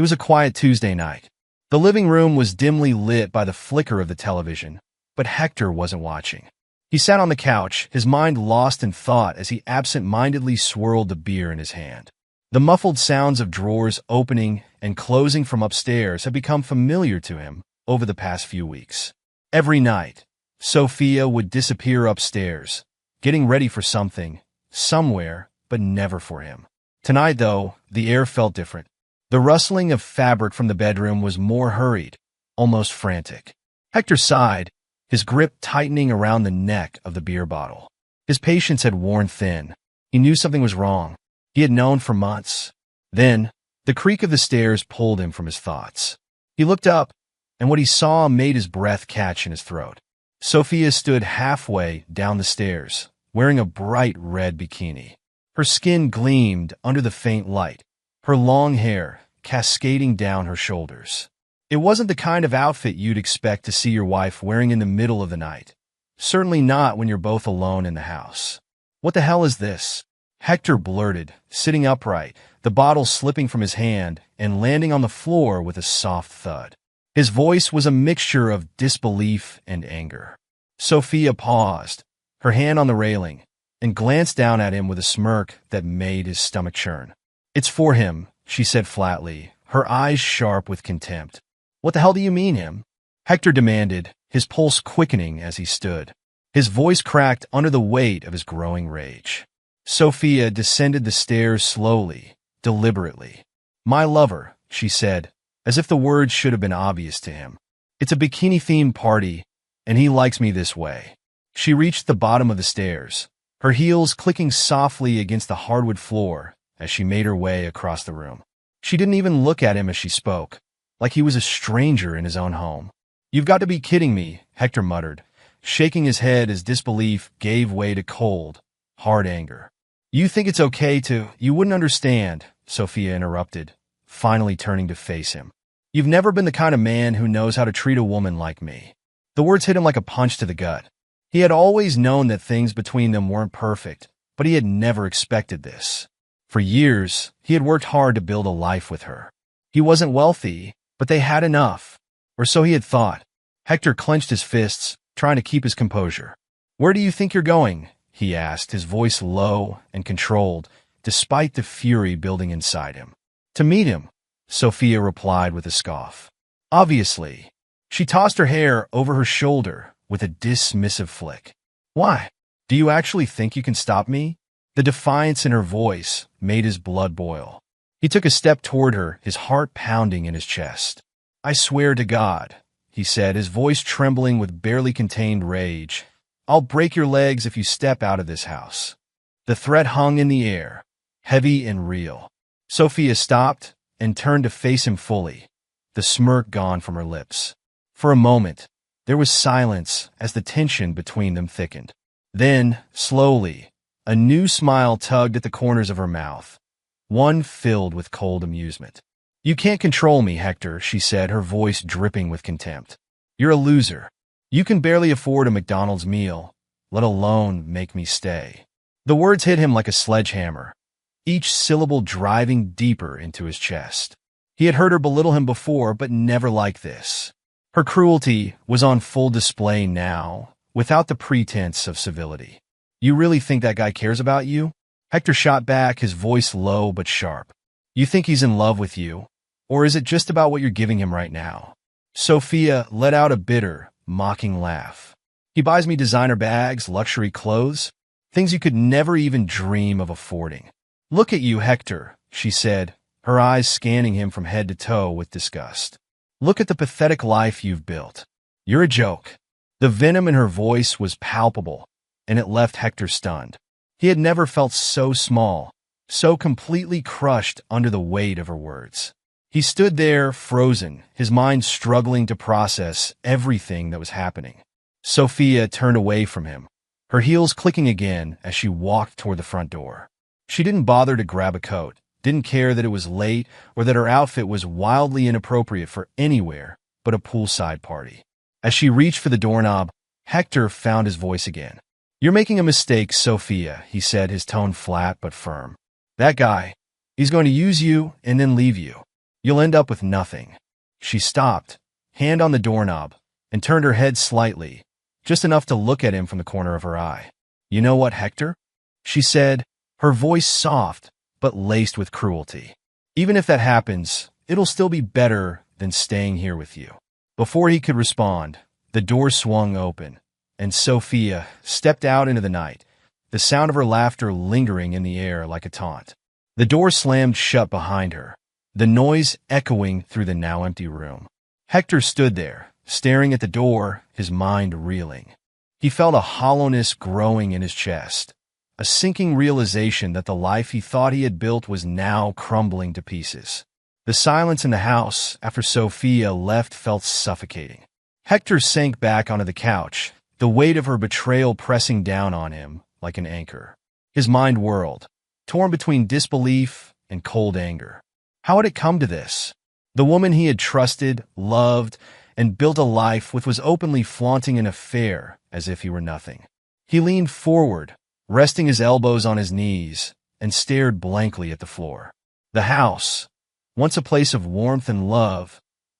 It was a quiet Tuesday night. The living room was dimly lit by the flicker of the television, but Hector wasn't watching. He sat on the couch, his mind lost in thought as he absent-mindedly swirled the beer in his hand. The muffled sounds of drawers opening and closing from upstairs had become familiar to him over the past few weeks. Every night, Sophia would disappear upstairs, getting ready for something, somewhere, but never for him. Tonight, though, the air felt different. The rustling of fabric from the bedroom was more hurried, almost frantic. Hector sighed, his grip tightening around the neck of the beer bottle. His patience had worn thin. He knew something was wrong. He had known for months. Then, the creak of the stairs pulled him from his thoughts. He looked up, and what he saw made his breath catch in his throat. Sophia stood halfway down the stairs, wearing a bright red bikini. Her skin gleamed under the faint light, her long hair cascading down her shoulders. It wasn't the kind of outfit you'd expect to see your wife wearing in the middle of the night. Certainly not when you're both alone in the house. "What the hell is this?" Hector blurted, sitting upright, the bottle slipping from his hand and landing on the floor with a soft thud. His voice was a mixture of disbelief and anger. Sophia paused, her hand on the railing, and glanced down at him with a smirk that made his stomach churn. "It's for him," she said flatly, her eyes sharp with contempt. "What the hell do you mean, him?" Hector demanded, his pulse quickening as he stood. His voice cracked under the weight of his growing rage. Sophia descended the stairs slowly, deliberately. "My lover," she said, as if the words should have been obvious to him. "It's a bikini-themed party, and he likes me this way." She reached the bottom of the stairs, her heels clicking softly against the hardwood floor as she made her way across the room. She didn't even look at him as she spoke, like he was a stranger in his own home. "You've got to be kidding me," Hector muttered, shaking his head as disbelief gave way to cold, hard anger. "You think it's okay to—" "You wouldn't understand," Sophia interrupted, finally turning to face him. "You've never been the kind of man who knows how to treat a woman like me." The words hit him like a punch to the gut. He had always known that things between them weren't perfect, but he had never expected this. For years, he had worked hard to build a life with her. He wasn't wealthy, but they had enough, or so he had thought. Hector clenched his fists, trying to keep his composure. "Where do you think you're going?" he asked, his voice low and controlled, despite the fury building inside him. "To meet him," Sophia replied with a scoff. "Obviously." She tossed her hair over her shoulder with a dismissive flick. "Why? Do you actually think you can stop me?" The defiance in her voice made his blood boil. He took a step toward her, his heart pounding in his chest. "I swear to God," he said, his voice trembling with barely contained rage, "I'll break your legs if you step out of this house." The threat hung in the air, heavy and real. Sophia stopped and turned to face him fully, the smirk gone from her lips. For a moment, there was silence as the tension between them thickened. Then, slowly, a new smile tugged at the corners of her mouth, one filled with cold amusement. "You can't control me, Hector," she said, her voice dripping with contempt. "You're a loser. You can barely afford a McDonald's meal, let alone make me stay." The words hit him like a sledgehammer, each syllable driving deeper into his chest. He had heard her belittle him before, but never like this. Her cruelty was on full display now, without the pretense of civility. "You really think that guy cares about you?" Hector shot back, his voice low but sharp. "You think he's in love with you? Or is it just about what you're giving him right now?" Sophia let out a bitter, mocking laugh. "He buys me designer bags, luxury clothes, things you could never even dream of affording." "Look at you, Hector," she said, her eyes scanning him from head to toe with disgust. "Look at the pathetic life you've built. You're a joke." The venom in her voice was palpable, and it left Hector stunned. He had never felt so small, so completely crushed under the weight of her words. He stood there, frozen, his mind struggling to process everything that was happening. Sophia turned away from him, her heels clicking again as she walked toward the front door. She didn't bother to grab a coat, didn't care that it was late or that her outfit was wildly inappropriate for anywhere but a poolside party. As she reached for the doorknob, Hector found his voice again. "You're making a mistake, Sophia," he said, his tone flat but firm. "That guy, he's going to use you and then leave you. You'll end up with nothing. She stopped, hand on the doorknob, and turned her head slightly, just enough to look at him from the corner of her eye. You know what, Hector? She said, her voice soft, but laced with cruelty. Even if that happens, it'll still be better than staying here with you. Before he could respond, the door swung open, and Sophia stepped out into the night, the sound of her laughter lingering in the air like a taunt. The door slammed shut behind her, the noise echoing through the now empty room. Hector stood there, staring at the door, his mind reeling. He felt a hollowness growing in his chest, a sinking realization that the life he thought he had built was now crumbling to pieces. The silence in the house after Sophia left felt suffocating. Hector sank back onto the couch, the weight of her betrayal pressing down on him like an anchor. His mind whirled, torn between disbelief and cold anger. How had it come to this? The woman he had trusted, loved, and built a life with was openly flaunting an affair as if he were nothing. He leaned forward, resting his elbows on his knees, and stared blankly at the floor. The house, once a place of warmth and love,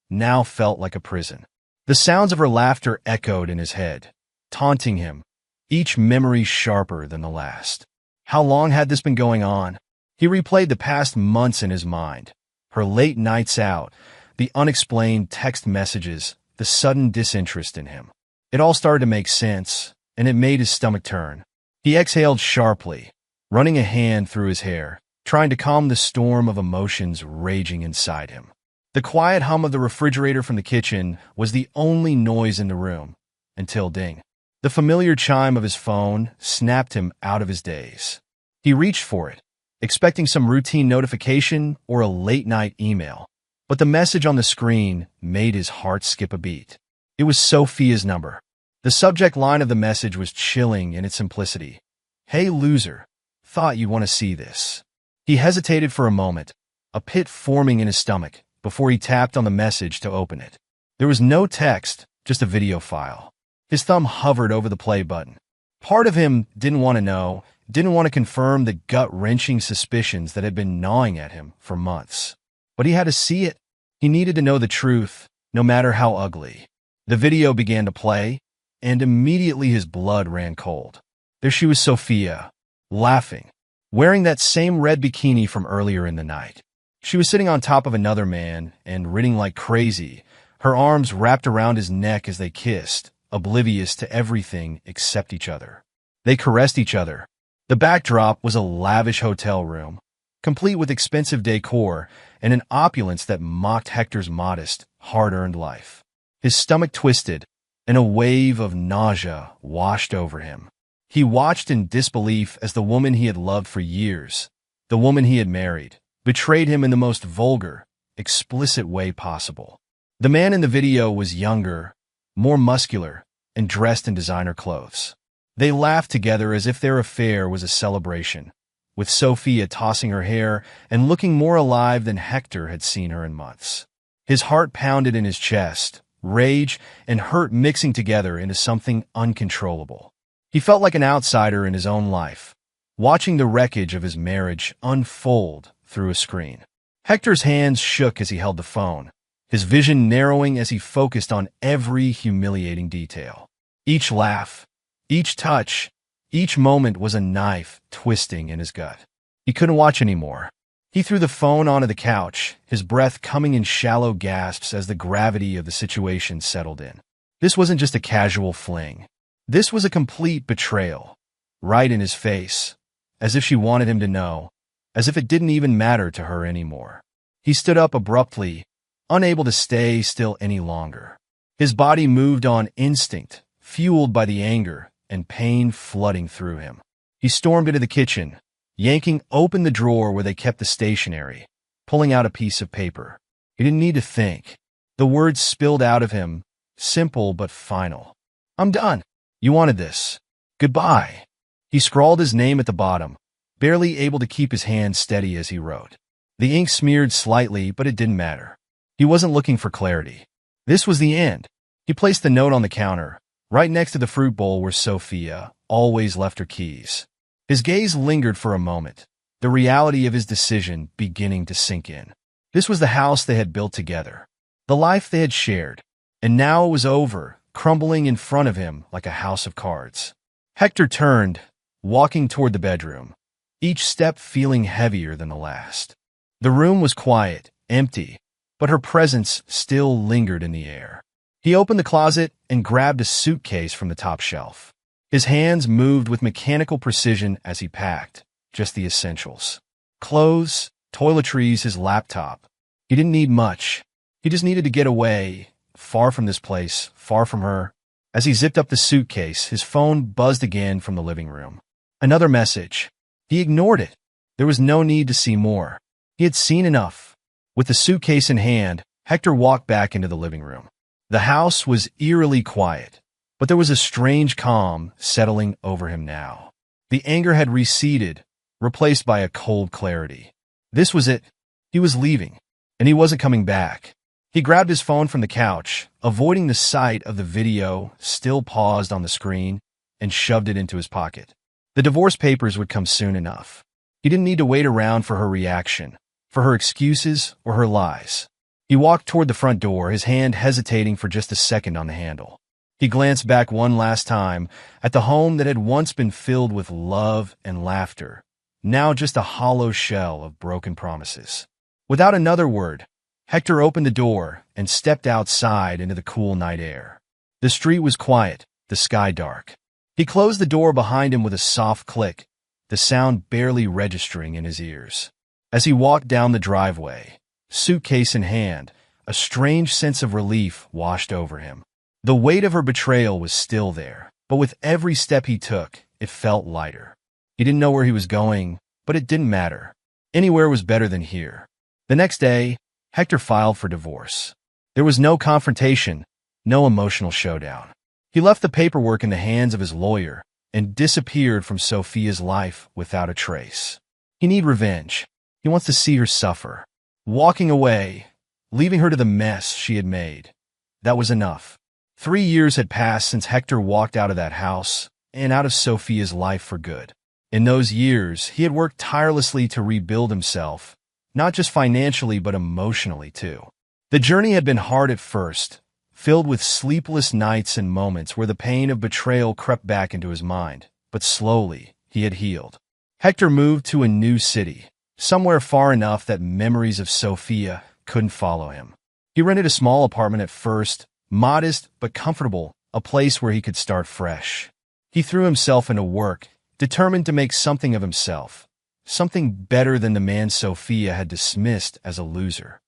now felt like a prison. The sounds of her laughter echoed in his head, taunting him, each memory sharper than the last. How long had this been going on? He replayed the past months in his mind. Her late nights out, the unexplained text messages, the sudden disinterest in him. It all started to make sense, and it made his stomach turn. He exhaled sharply, running a hand through his hair, trying to calm the storm of emotions raging inside him. The quiet hum of the refrigerator from the kitchen was the only noise in the room, until ding. The familiar chime of his phone snapped him out of his daze. He reached for it, expecting some routine notification or a late-night email, but the message on the screen made his heart skip a beat. It was Sophia's number. The subject line of the message was chilling in its simplicity. "Hey, loser. Thought you'd want to see this." He hesitated for a moment, a pit forming in his stomach, before he tapped on the message to open it. There was no text, just a video file. His thumb hovered over the play button. Part of him didn't want to know, didn't want to confirm the gut-wrenching suspicions that had been gnawing at him for months. But he had to see it. He needed to know the truth, no matter how ugly. The video began to play, and immediately his blood ran cold. There she was, Sophia, laughing, wearing that same red bikini from earlier in the night. She was sitting on top of another man and grinning like crazy, her arms wrapped around his neck as they kissed, oblivious to everything except each other. They caressed each other. The backdrop was a lavish hotel room, complete with expensive decor and an opulence that mocked Hector's modest, hard-earned life. His stomach twisted, and a wave of nausea washed over him. He watched in disbelief as the woman he had loved for years, the woman he had married, betrayed him in the most vulgar, explicit way possible. The man in the video was younger, more muscular, and dressed in designer clothes. They laughed together as if their affair was a celebration, with Sophia tossing her hair and looking more alive than Hector had seen her in months. His heart pounded in his chest, rage and hurt mixing together into something uncontrollable. He felt like an outsider in his own life, watching the wreckage of his marriage unfold through a screen. Hector's hands shook as he held the phone, his vision narrowing as he focused on every humiliating detail. Each laugh, each touch, each moment was a knife twisting in his gut. He couldn't watch anymore. He threw the phone onto the couch, his breath coming in shallow gasps as the gravity of the situation settled in. This wasn't just a casual fling. This was a complete betrayal, right in his face, as if she wanted him to know, as if it didn't even matter to her anymore. He stood up abruptly, unable to stay still any longer. His body moved on instinct, fueled by the anger and pain flooding through him. He stormed into the kitchen, yanking open the drawer where they kept the stationery, pulling out a piece of paper. He didn't need to think. The words spilled out of him, simple but final. "I'm done. You wanted this. Goodbye." He scrawled his name at the bottom, barely able to keep his hand steady as he wrote. The ink smeared slightly, but it didn't matter. He wasn't looking for clarity. This was the end. He placed the note on the counter, right next to the fruit bowl where Sophia always left her keys. His gaze lingered for a moment, the reality of his decision beginning to sink in. This was the house they had built together, the life they had shared, and now it was over, crumbling in front of him like a house of cards. Hector turned, walking toward the bedroom, each step feeling heavier than the last. The room was quiet, empty, but her presence still lingered in the air. He opened the closet and grabbed a suitcase from the top shelf. His hands moved with mechanical precision as he packed, just the essentials. Clothes, toiletries, his laptop. He didn't need much. He just needed to get away, far from this place, far from her. As he zipped up the suitcase, his phone buzzed again from the living room. Another message. He ignored it. There was no need to see more. He had seen enough. With the suitcase in hand, Hector walked back into the living room. The house was eerily quiet, but there was a strange calm settling over him now. The anger had receded, replaced by a cold clarity. This was it. He was leaving, and he wasn't coming back. He grabbed his phone from the couch, avoiding the sight of the video still paused on the screen, and shoved it into his pocket. The divorce papers would come soon enough. He didn't need to wait around for her reaction, for her excuses or her lies. He walked toward the front door, his hand hesitating for just a second on the handle. He glanced back one last time at the home that had once been filled with love and laughter, now just a hollow shell of broken promises. Without another word, Hector opened the door and stepped outside into the cool night air. The street was quiet, the sky dark. He closed the door behind him with a soft click, the sound barely registering in his ears. As he walked down the driveway, suitcase in hand, a strange sense of relief washed over him. The weight of her betrayal was still there, but with every step he took, it felt lighter. He didn't know where he was going, but it didn't matter. Anywhere was better than here. The next day, Hector filed for divorce. There was no confrontation, no emotional showdown. He left the paperwork in the hands of his lawyer and disappeared from Sophia's life without a trace. He needed revenge. He wants to see her suffer. Walking away, leaving her to the mess she had made. That was enough. 3 years had passed since Hector walked out of that house and out of Sophia's life for good. In those years, he had worked tirelessly to rebuild himself, not just financially but emotionally too. The journey had been hard at first, filled with sleepless nights and moments where the pain of betrayal crept back into his mind, but slowly he had healed. Hector moved to a new city, somewhere far enough that memories of Sophia couldn't follow him. He rented a small apartment at first, modest but comfortable, a place where he could start fresh. He threw himself into work, determined to make something of himself, something better than the man Sophia had dismissed as a loser.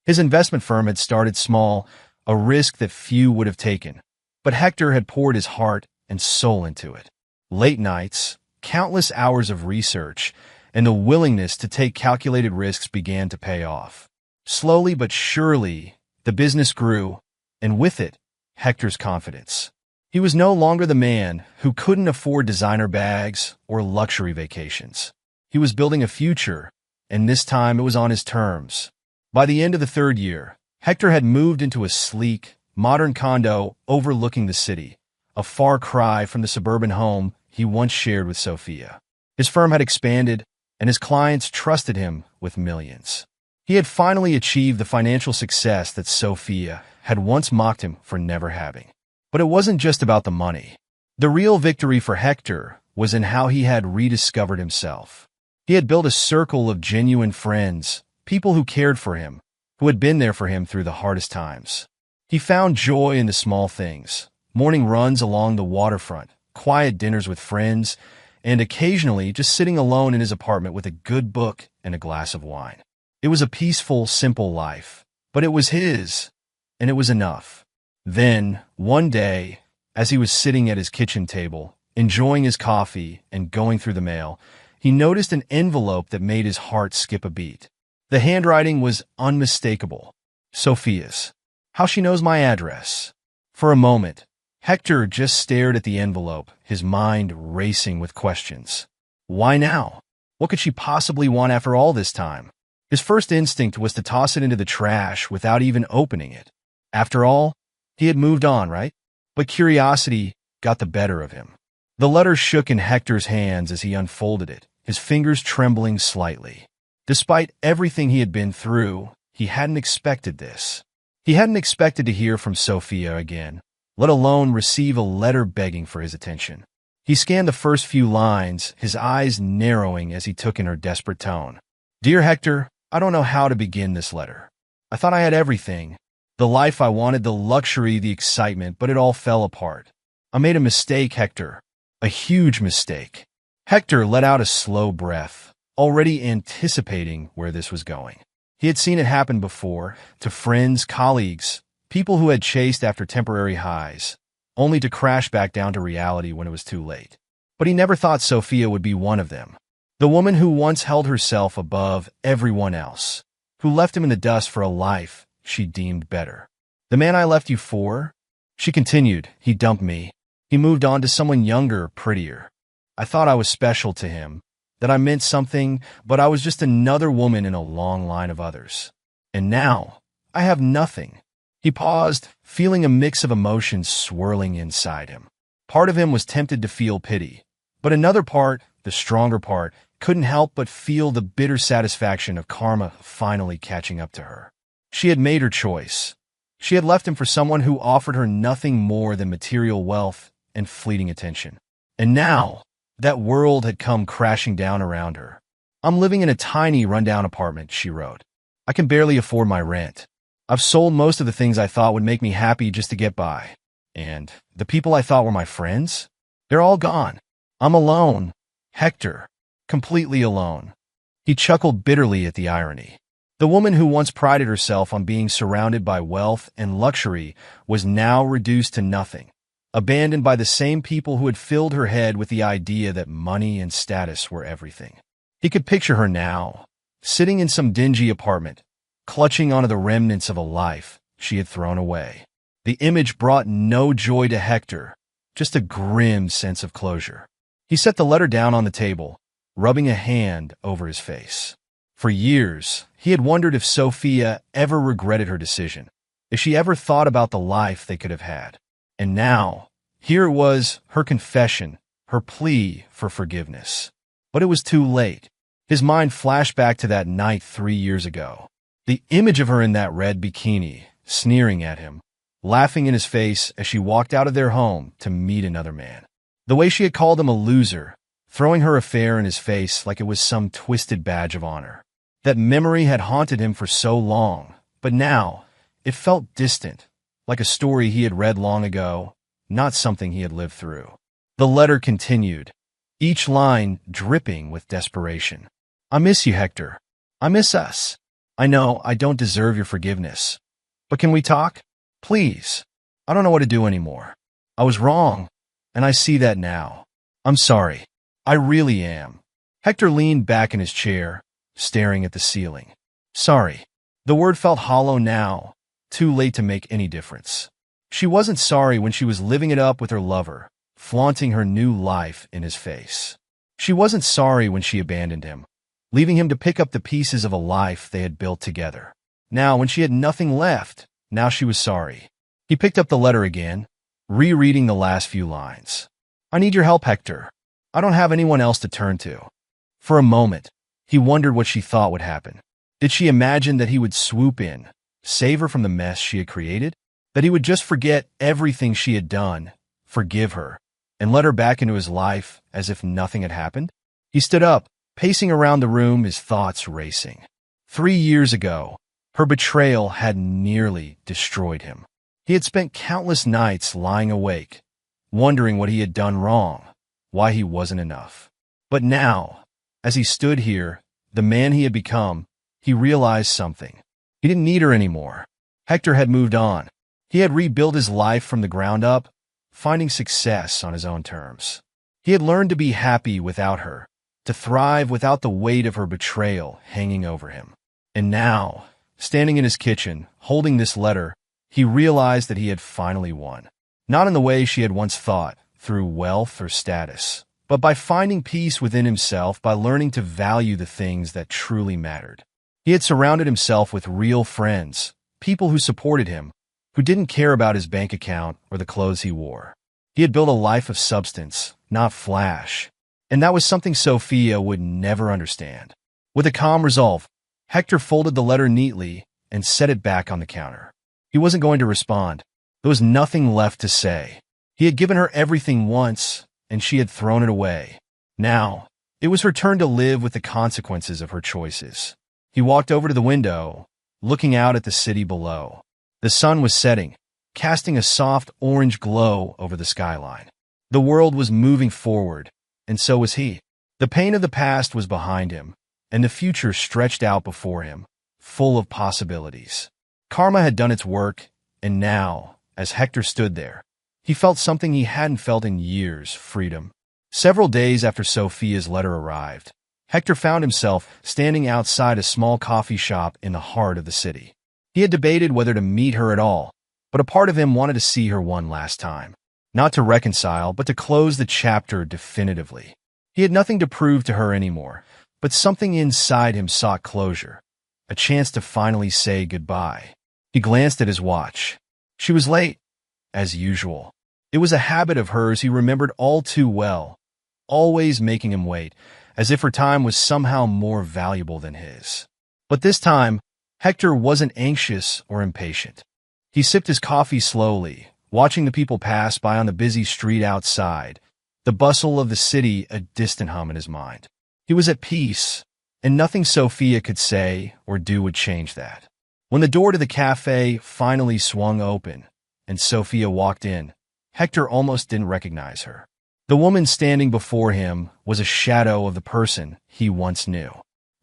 His investment firm had started small, a risk that few would have taken, but Hector had poured his heart and soul into it. Late nights, countless hours of research, and the willingness to take calculated risks began to pay off. Slowly but surely, the business grew, and with it, Hector's confidence. He was no longer the man who couldn't afford designer bags or luxury vacations. He was building a future, and this time it was on his terms. By the end of the 3rd year, Hector had moved into a sleek, modern condo overlooking the city, a far cry from the suburban home he once shared with Sophia. His firm had expanded, and his clients trusted him with millions. He had finally achieved the financial success that Sophia had once mocked him for never having. But it wasn't just about the money. The real victory for Hector was in how he had rediscovered himself. He had built a circle of genuine friends, people who cared for him, who had been there for him through the hardest times. He found joy in the small things, morning runs along the waterfront, quiet dinners with friends, and occasionally just sitting alone in his apartment with a good book and a glass of wine. It was a peaceful, simple life, but it was his, and it was enough. Then, one day, as he was sitting at his kitchen table, enjoying his coffee and going through the mail, he noticed an envelope that made his heart skip a beat. The handwriting was unmistakable. Sophia's. How she knows my address. For a moment, Hector just stared at the envelope, his mind racing with questions. Why now? What could she possibly want after all this time? His first instinct was to toss it into the trash without even opening it. After all, he had moved on, right? But curiosity got the better of him. The letter shook in Hector's hands as he unfolded it, his fingers trembling slightly. Despite everything he had been through, he hadn't expected this. He hadn't expected to hear from Sophia again, let alone receive a letter begging for his attention. He scanned the first few lines, his eyes narrowing as he took in her desperate tone. "Dear Hector, I don't know how to begin this letter. I thought I had everything. The life I wanted, the luxury, the excitement, but it all fell apart. I made a mistake, Hector. A huge mistake." Hector let out a slow breath, already anticipating where this was going. He had seen it happen before, to friends, colleagues, people who had chased after temporary highs, only to crash back down to reality when it was too late. But he never thought Sophia would be one of them. The woman who once held herself above everyone else, who left him in the dust for a life she deemed better. "The man I left you for?" She continued. "He dumped me. He moved on to someone younger, prettier. I thought I was special to him, that I meant something, but I was just another woman in a long line of others. And now, I have nothing." He paused, feeling a mix of emotions swirling inside him. Part of him was tempted to feel pity, but another part, the stronger part, couldn't help but feel the bitter satisfaction of karma finally catching up to her. She had made her choice. She had left him for someone who offered her nothing more than material wealth and fleeting attention. And now, that world had come crashing down around her. "I'm living in a tiny, rundown apartment," she wrote. "I can barely afford my rent. I've sold most of the things I thought would make me happy just to get by. And the people I thought were my friends? They're all gone. I'm alone. Hector. Completely alone." He chuckled bitterly at the irony. The woman who once prided herself on being surrounded by wealth and luxury was now reduced to nothing, abandoned by the same people who had filled her head with the idea that money and status were everything. He could picture her now, sitting in some dingy apartment, clutching onto the remnants of a life she had thrown away. The image brought no joy to Hector, just a grim sense of closure. He set the letter down on the table, rubbing a hand over his face. For years, he had wondered if Sophia ever regretted her decision, if she ever thought about the life they could have had. And now, here it was, her confession, her plea for forgiveness. But it was too late. His mind flashed back to that night 3 years ago. The image of her in that red bikini, sneering at him, laughing in his face as she walked out of their home to meet another man. The way she had called him a loser, throwing her affair in his face like it was some twisted badge of honor. That memory had haunted him for so long, but now it felt distant, like a story he had read long ago, not something he had lived through. The letter continued, each line dripping with desperation. "I miss you, Hector. I miss us. I know I don't deserve your forgiveness. But can we talk? Please. I don't know what to do anymore. I was wrong, and I see that now. I'm sorry. I really am." Hector leaned back in his chair, staring at the ceiling. Sorry. The word felt hollow now, too late to make any difference. She wasn't sorry when she was living it up with her lover, flaunting her new life in his face. She wasn't sorry when she abandoned him, leaving him to pick up the pieces of a life they had built together. Now, when she had nothing left, now she was sorry. He picked up the letter again, rereading the last few lines. "I need your help, Hector. I don't have anyone else to turn to." For a moment, he wondered what she thought would happen. Did she imagine that he would swoop in, save her from the mess she had created? That he would just forget everything she had done, forgive her, and let her back into his life as if nothing had happened? He stood up, pacing around the room, his thoughts racing. 3 years ago, her betrayal had nearly destroyed him. He had spent countless nights lying awake, wondering what he had done wrong, why he wasn't enough. But now, as he stood here, the man he had become, he realized something. He didn't need her anymore. Hector had moved on. He had rebuilt his life from the ground up, finding success on his own terms. He had learned to be happy without her, to thrive without the weight of her betrayal hanging over him. And now, standing in his kitchen, holding this letter, he realized that he had finally won. Not in the way she had once thought, through wealth or status, but by finding peace within himself, by learning to value the things that truly mattered. He had surrounded himself with real friends, people who supported him, who didn't care about his bank account or the clothes he wore. He had built a life of substance, not flash. And that was something Sophia would never understand. With a calm resolve, Hector folded the letter neatly and set it back on the counter. He wasn't going to respond. There was nothing left to say. He had given her everything once, and she had thrown it away. Now, it was her turn to live with the consequences of her choices. He walked over to the window, looking out at the city below. The sun was setting, casting a soft orange glow over the skyline. The world was moving forward, and so was he. The pain of the past was behind him, and the future stretched out before him, full of possibilities. Karma had done its work, and now, as Hector stood there, he felt something he hadn't felt in years: freedom. Several days after Sophia's letter arrived, Hector found himself standing outside a small coffee shop in the heart of the city. He had debated whether to meet her at all, but a part of him wanted to see her one last time. Not to reconcile, but to close the chapter definitively. He had nothing to prove to her anymore, but something inside him sought closure, a chance to finally say goodbye. He glanced at his watch. She was late, as usual. It was a habit of hers he remembered all too well, always making him wait, as if her time was somehow more valuable than his. But this time, Hector wasn't anxious or impatient. He sipped his coffee slowly, watching the people pass by on the busy street outside, the bustle of the city a distant hum in his mind. He was at peace, and nothing Sophia could say or do would change that. When the door to the cafe finally swung open and Sophia walked in, Hector almost didn't recognize her. The woman standing before him was a shadow of the person he once knew.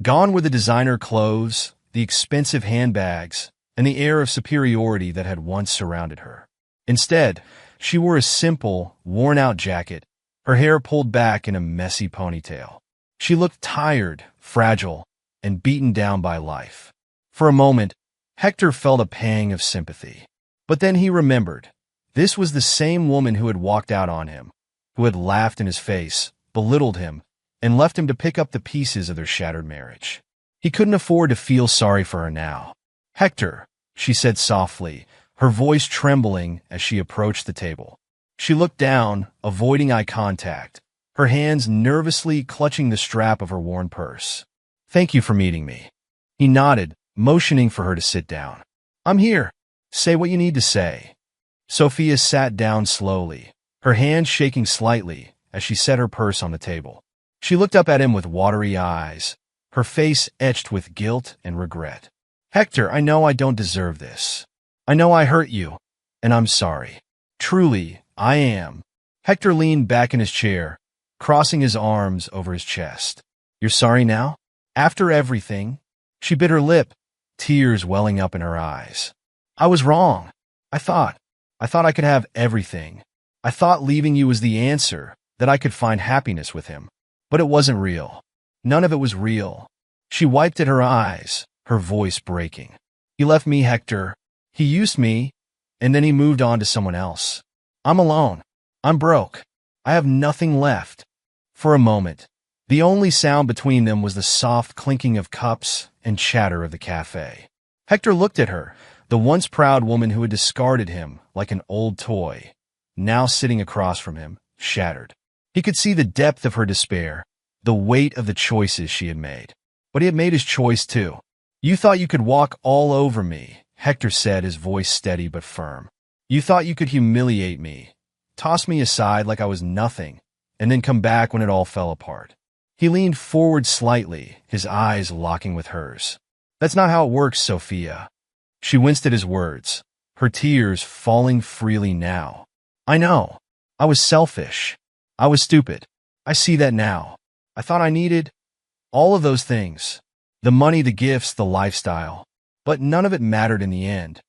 Gone were the designer clothes, the expensive handbags, and the air of superiority that had once surrounded her. Instead, she wore a simple, worn-out jacket, her hair pulled back in a messy ponytail. She looked tired, fragile, and beaten down by life. For a moment, Hector felt a pang of sympathy. But then he remembered. This was the same woman who had walked out on him, who had laughed in his face, belittled him, and left him to pick up the pieces of their shattered marriage. He couldn't afford to feel sorry for her now. "Hector," she said softly, her voice trembling as she approached the table. She looked down, avoiding eye contact, her hands nervously clutching the strap of her worn purse. "Thank you for meeting me." He nodded, motioning for her to sit down. "I'm here. Say what you need to say." Sophia sat down slowly, her hand shaking slightly as she set her purse on the table. She looked up at him with watery eyes, her face etched with guilt and regret. "Hector, I know I don't deserve this. I know I hurt you, and I'm sorry. Truly, I am." Hector leaned back in his chair, crossing his arms over his chest. "You're sorry now? After everything?" She bit her lip, tears welling up in her eyes. "I was wrong. I thought I could have everything. I thought leaving you was the answer, that I could find happiness with him. But it wasn't real. None of it was real." She wiped at her eyes, her voice breaking. "He left me, Hector. He used me, and then he moved on to someone else. I'm alone. I'm broke. I have nothing left." For a moment, the only sound between them was the soft clinking of cups and chatter of the cafe. Hector looked at her, the once proud woman who had discarded him like an old toy, now sitting across from him, shattered. He could see the depth of her despair, the weight of the choices she had made. But he had made his choice too. "You thought you could walk all over me," Hector said, his voice steady but firm. "You thought you could humiliate me, toss me aside like I was nothing, and then come back when it all fell apart." He leaned forward slightly, his eyes locking with hers. "That's not how it works, Sophia." She winced at his words, her tears falling freely now. "I know. I was selfish. I was stupid. I see that now. I thought I needed all of those things. The money, the gifts, the lifestyle. But none of it mattered in the end."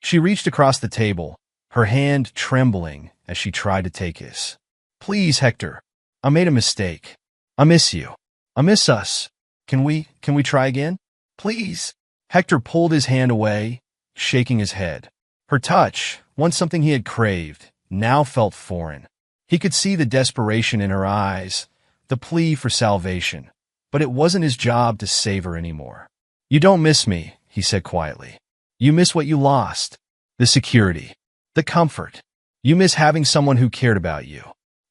She reached across the table, her hand trembling as she tried to take his. "Please, Hector. I made a mistake. I miss you. I miss us. Can we try again? Please." Hector pulled his hand away, shaking his head. Her touch, once something he had craved, now felt foreign. He could see the desperation in her eyes, the plea for salvation, but it wasn't his job to save her anymore. "You don't miss me," he said quietly. "You miss what you lost. The security. The comfort. You miss having someone who cared about you.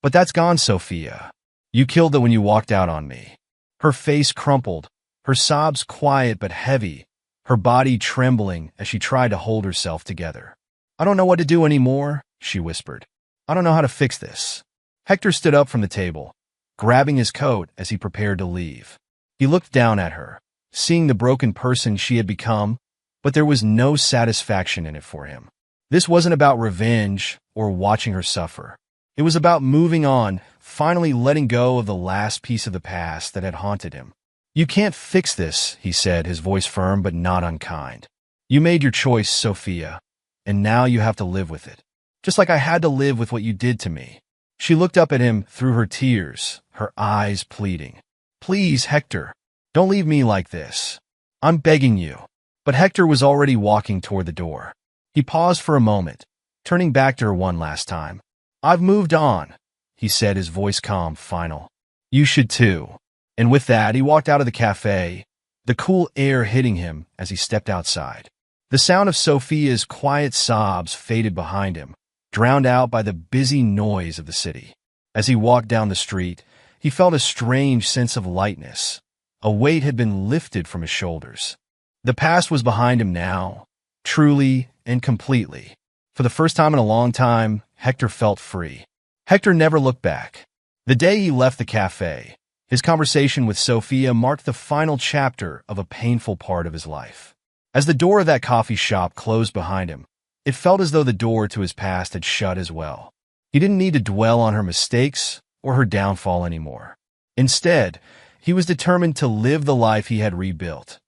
But that's gone, Sophia. You killed it when you walked out on me." Her face crumpled, her sobs quiet but heavy, her body trembling as she tried to hold herself together. "I don't know what to do anymore," she whispered. "I don't know how to fix this." Hector stood up from the table, grabbing his coat as he prepared to leave. He looked down at her, seeing the broken person she had become, but there was no satisfaction in it for him. This wasn't about revenge or watching her suffer. It was about moving on, finally letting go of the last piece of the past that had haunted him. "You can't fix this," he said, his voice firm but not unkind. "You made your choice, Sophia, and now you have to live with it. Just like I had to live with what you did to me." She looked up at him through her tears, her eyes pleading. "Please, Hector, don't leave me like this. I'm begging you." But Hector was already walking toward the door. He paused for a moment, turning back to her one last time. "I've moved on," he said, his voice calm, final. "You should too." And with that, he walked out of the cafe, the cool air hitting him as he stepped outside. The sound of Sophia's quiet sobs faded behind him, drowned out by the busy noise of the city. As he walked down the street, he felt a strange sense of lightness. A weight had been lifted from his shoulders. The past was behind him now, truly and completely. For the first time in a long time, Hector felt free. Hector never looked back. The day he left the cafe, his conversation with Sophia marked the final chapter of a painful part of his life. As the door of that coffee shop closed behind him, it felt as though the door to his past had shut as well. He didn't need to dwell on her mistakes or her downfall anymore. Instead, he was determined to live the life he had rebuilt,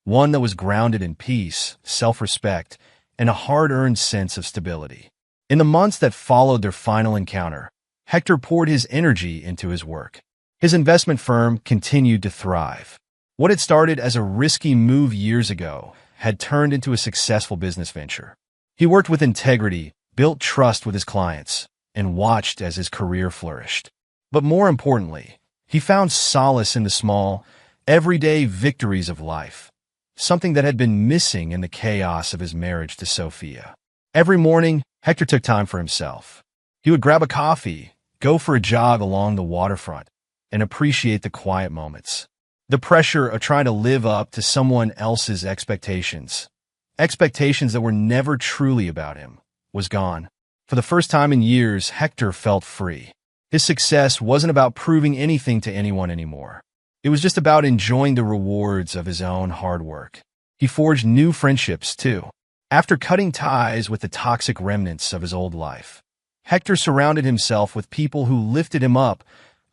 one that was grounded in peace, self-respect, and a hard-earned sense of stability. In the months that followed their final encounter, Hector poured his energy into his work. His investment firm continued to thrive. What had started as a risky move years ago had turned into a successful business venture. He worked with integrity, built trust with his clients, and watched as his career flourished. But more importantly, he found solace in the small, everyday victories of life, something that had been missing in the chaos of his marriage to Sophia. Every morning, Hector took time for himself. He would grab a coffee, go for a jog along the waterfront, and appreciate the quiet moments. The pressure of trying to live up to someone else's expectations that were never truly about him, was gone. For the first time in years, Hector felt free. His success wasn't about proving anything to anyone anymore. It was just about enjoying the rewards of his own hard work. He forged new friendships, too. After cutting ties with the toxic remnants of his old life, Hector surrounded himself with people who lifted him up,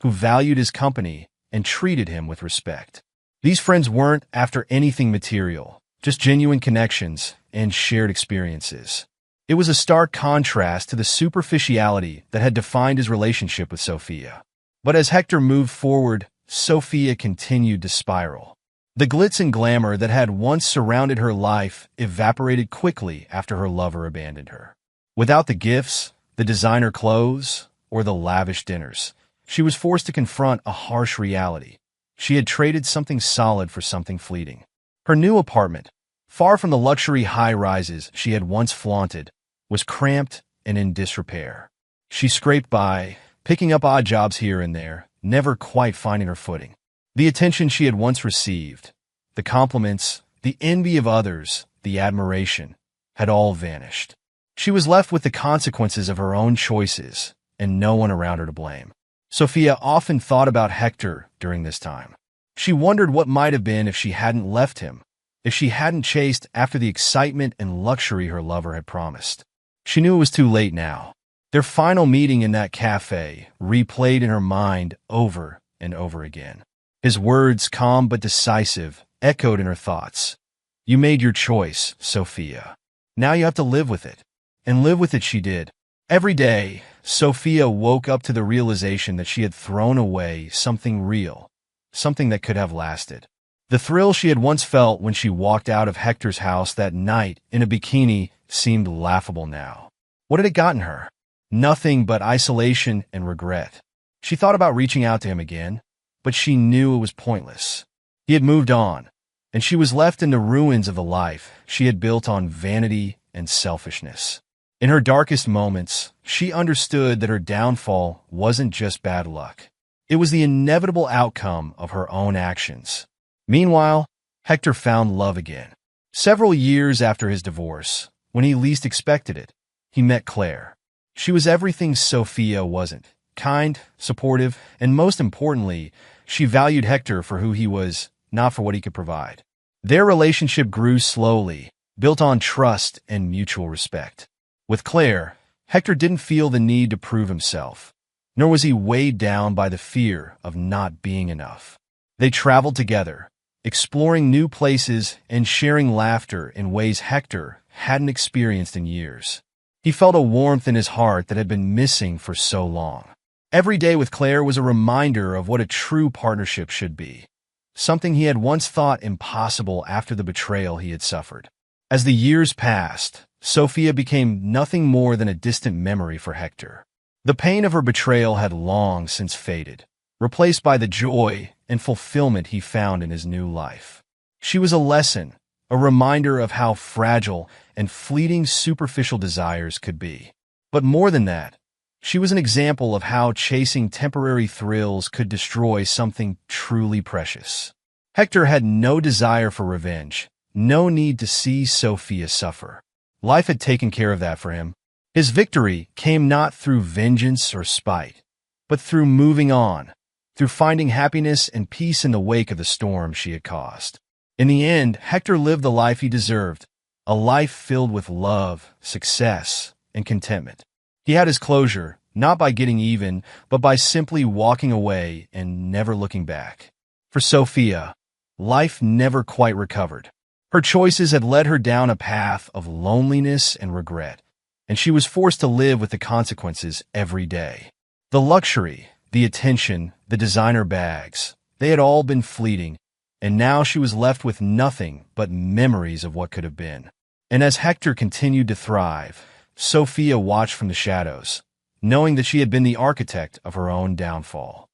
who valued his company, and treated him with respect. These friends weren't after anything material, just genuine connections and shared experiences. It was a stark contrast to the superficiality that had defined his relationship with Sophia. But as Hector moved forward, Sophia continued to spiral. The glitz and glamour that had once surrounded her life evaporated quickly after her lover abandoned her. Without the gifts, the designer clothes, or the lavish dinners, she was forced to confront a harsh reality. She had traded something solid for something fleeting. Her new apartment, far from the luxury high-rises she had once flaunted, was cramped and in disrepair. She scraped by, picking up odd jobs here and there, never quite finding her footing. The attention she had once received, the compliments, the envy of others, the admiration, had all vanished. She was left with the consequences of her own choices, and no one around her to blame. Sophia often thought about Hector during this time. She wondered what might have been if she hadn't left him, if she hadn't chased after the excitement and luxury her lover had promised. She knew it was too late now. Their final meeting in that cafe replayed in her mind over and over again. His words, calm but decisive, echoed in her thoughts. "You made your choice, Sophia. Now you have to live with it." And live with it she did. Every day, Sophia woke up to the realization that she had thrown away something real, something that could have lasted. The thrill she had once felt when she walked out of Hector's house that night in a bikini seemed laughable now. What had it gotten her? Nothing but isolation and regret. She thought about reaching out to him again, but she knew it was pointless. He had moved on, and she was left in the ruins of the life she had built on vanity and selfishness. In her darkest moments, she understood that her downfall wasn't just bad luck. It was the inevitable outcome of her own actions. Meanwhile, Hector found love again. Several years after his divorce, when he least expected it, he met Claire. She was everything Sophia wasn't: kind, supportive, and most importantly, she valued Hector for who he was, not for what he could provide. Their relationship grew slowly, built on trust and mutual respect. With Claire, Hector didn't feel the need to prove himself, nor was he weighed down by the fear of not being enough. They traveled together, exploring new places and sharing laughter in ways Hector hadn't experienced in years. He felt a warmth in his heart that had been missing for so long. Every day with Claire was a reminder of what a true partnership should be, something he had once thought impossible after the betrayal he had suffered. As the years passed, Sophia became nothing more than a distant memory for Hector. The pain of her betrayal had long since faded, replaced by the joy and fulfillment he found in his new life. She was a lesson, a reminder of how fragile and fleeting superficial desires could be. But more than that, she was an example of how chasing temporary thrills could destroy something truly precious. Hector had no desire for revenge, no need to see Sophia suffer. Life had taken care of that for him. His victory came not through vengeance or spite, but through moving on, through finding happiness and peace in the wake of the storm she had caused. In the end, Hector lived the life he deserved, a life filled with love, success, and contentment. He had his closure, not by getting even, but by simply walking away and never looking back. For Sophia, life never quite recovered. Her choices had led her down a path of loneliness and regret, and she was forced to live with the consequences every day. The luxury, the attention, the designer bags, they had all been fleeting, and now she was left with nothing but memories of what could have been. And as Hector continued to thrive, Sophia watched from the shadows, knowing that she had been the architect of her own downfall.